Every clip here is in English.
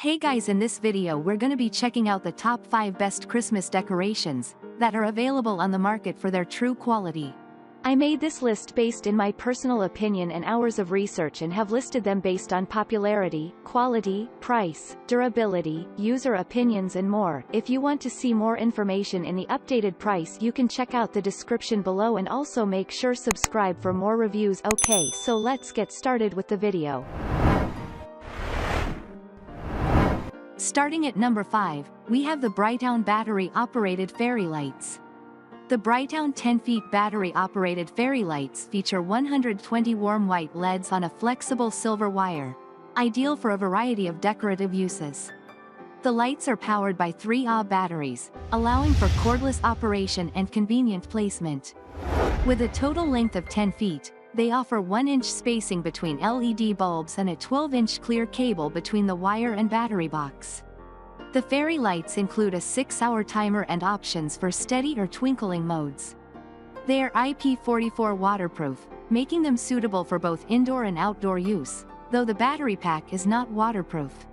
Hey guys, in this video we're gonna be checking out the top 5 best Christmas decorations that are available on the market for their true quality. I made this list based in my personal opinion and hours of research and have listed them based on popularity, quality, price, durability, user opinions and more. If you want to see more information in the updated price, you can check out the description below and also make sure subscribe for more reviews. Okay, so let's get started with the video. Starting at number 5, we have the Brightown battery-operated fairy lights. The Brightown 10 feet battery-operated fairy lights feature 120 warm white LEDs on a flexible silver wire, ideal for a variety of decorative uses. The lights are powered by 3Ah batteries, allowing for cordless operation and convenient placement. With a total length of 10 feet, they offer 1-inch spacing between LED bulbs and a 12-inch clear cable between the wire and battery box. The fairy lights include a 6-hour timer and options for steady or twinkling modes. They are IP44 waterproof, making them suitable for both indoor and outdoor use, though the battery pack is not waterproof.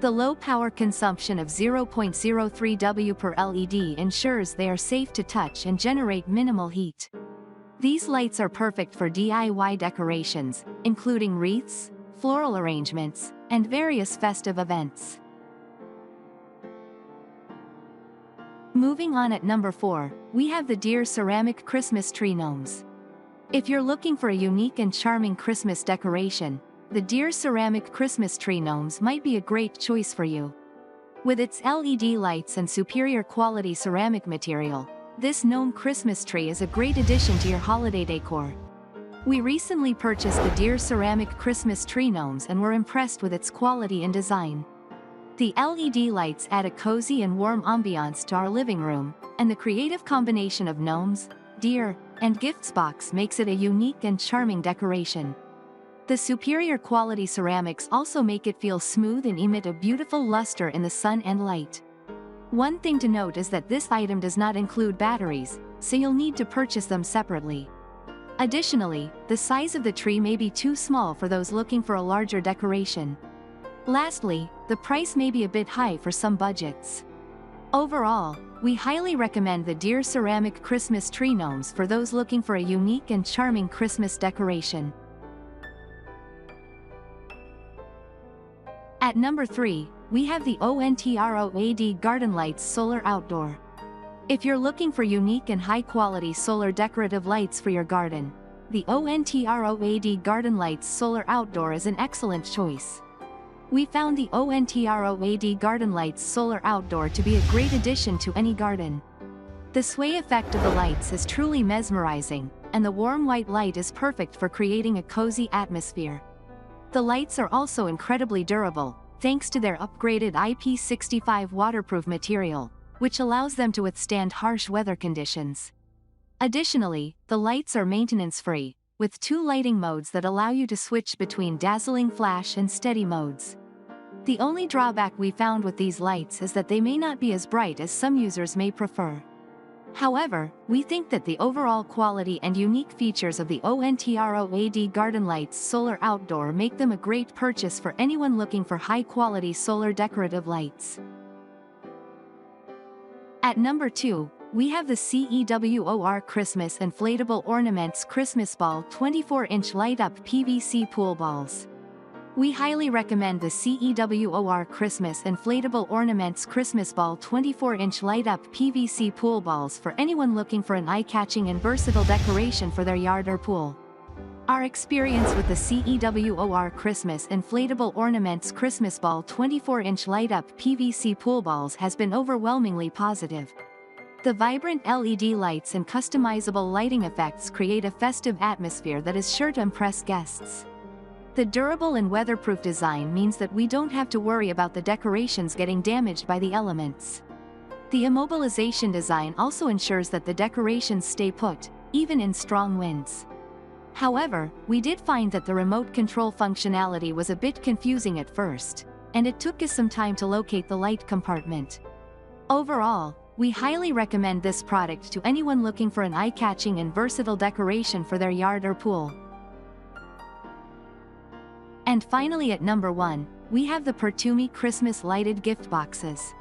The low power consumption of 0.03 W per LED ensures they are safe to touch and generate minimal heat. These lights are perfect for DIY decorations, including wreaths, floral arrangements, and various festive events. Moving on at number 4, we have the Deer Ceramic Christmas Tree Gnomes. If you're looking for a unique and charming Christmas decoration, the Deer Ceramic Christmas Tree Gnomes might be a great choice for you. With its LED lights and superior quality ceramic material, this gnome Christmas tree is a great addition to your holiday decor. We recently purchased the Deer Ceramic Christmas Tree Gnomes and were impressed with its quality and design. The LED lights add a cozy and warm ambiance to our living room, and the creative combination of gnomes, deer, and gifts box makes it a unique and charming decoration. The superior quality ceramics also make it feel smooth and emit a beautiful luster in the sun and light. One thing to note is that this item does not include batteries, so you'll need to purchase them separately. Additionally, the size of the tree may be too small for those looking for a larger decoration. Lastly, the price may be a bit high for some budgets. Overall, we highly recommend the Deer Ceramic Christmas Tree Gnomes for those looking for a unique and charming Christmas decoration. At number 3, we have the ONTROAD Garden Lights Solar Outdoor. If you're looking for unique and high-quality solar decorative lights for your garden, the ONTROAD Garden Lights Solar Outdoor is an excellent choice. We found the ONTROAD Garden Lights Solar Outdoor to be a great addition to any garden. The sway effect of the lights is truly mesmerizing, and the warm white light is perfect for creating a cozy atmosphere. The lights are also incredibly durable, thanks to their upgraded IP65 waterproof material, which allows them to withstand harsh weather conditions. Additionally, the lights are maintenance-free, with 2 lighting modes that allow you to switch between dazzling flash and steady modes. The only drawback we found with these lights is that they may not be as bright as some users may prefer. However, we think that the overall quality and unique features of the ONTROAD Garden Lights Solar Outdoor make them a great purchase for anyone looking for high-quality solar decorative lights. At number 2, we have the CEWOR Christmas Inflatable Ornaments Christmas Ball 24-inch light-up PVC pool balls. We highly recommend the CEWOR Christmas Inflatable Ornaments Christmas Ball 24-inch light-up PVC pool balls for anyone looking for an eye-catching and versatile decoration for their yard or pool. Our experience with the CEWOR Christmas Inflatable Ornaments Christmas Ball 24-inch light-up PVC pool balls has been overwhelmingly positive. The vibrant LED lights and customizable lighting effects create a festive atmosphere that is sure to impress guests. The durable and weatherproof design means that we don't have to worry about the decorations getting damaged by the elements. The immobilization design also ensures that the decorations stay put, even in strong winds. However, we did find that the remote control functionality was a bit confusing at first, and it took us some time to locate the light compartment. Overall, we highly recommend this product to anyone looking for an eye-catching and versatile decoration for their yard or pool. And finally at number 1, we have the Purtuemy Christmas Lighted Gift Boxes.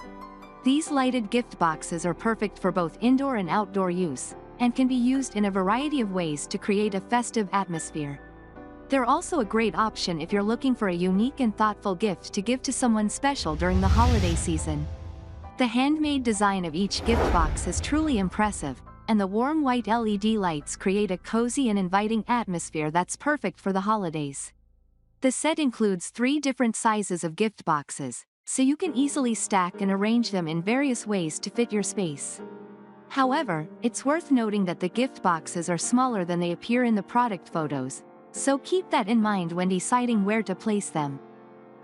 These lighted gift boxes are perfect for both indoor and outdoor use, and can be used in a variety of ways to create a festive atmosphere. They're also a great option if you're looking for a unique and thoughtful gift to give to someone special during the holiday season. The handmade design of each gift box is truly impressive, and the warm white LED lights create a cozy and inviting atmosphere that's perfect for the holidays. The set includes 3 different sizes of gift boxes, so you can easily stack and arrange them in various ways to fit your space. However, it's worth noting that the gift boxes are smaller than they appear in the product photos, so keep that in mind when deciding where to place them.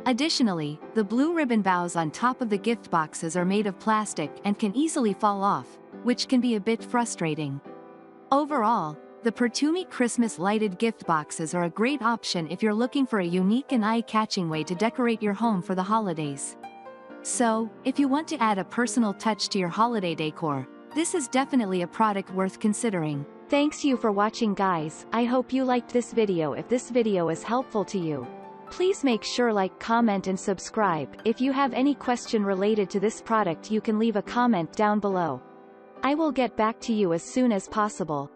Additionally, the blue ribbon bows on top of the gift boxes are made of plastic and can easily fall off, which can be a bit frustrating. Overall, the Purtuemy Christmas lighted gift boxes are a great option if you're looking for a unique and eye-catching way to decorate your home for the holidays. So, if you want to add a personal touch to your holiday decor, this is definitely a product worth considering. Thanks you for watching, guys. I hope you liked this video. If this video is helpful to you, please make sure like, comment and subscribe. If you have any question related to this product, you can leave a comment down below. I will get back to you as soon as possible.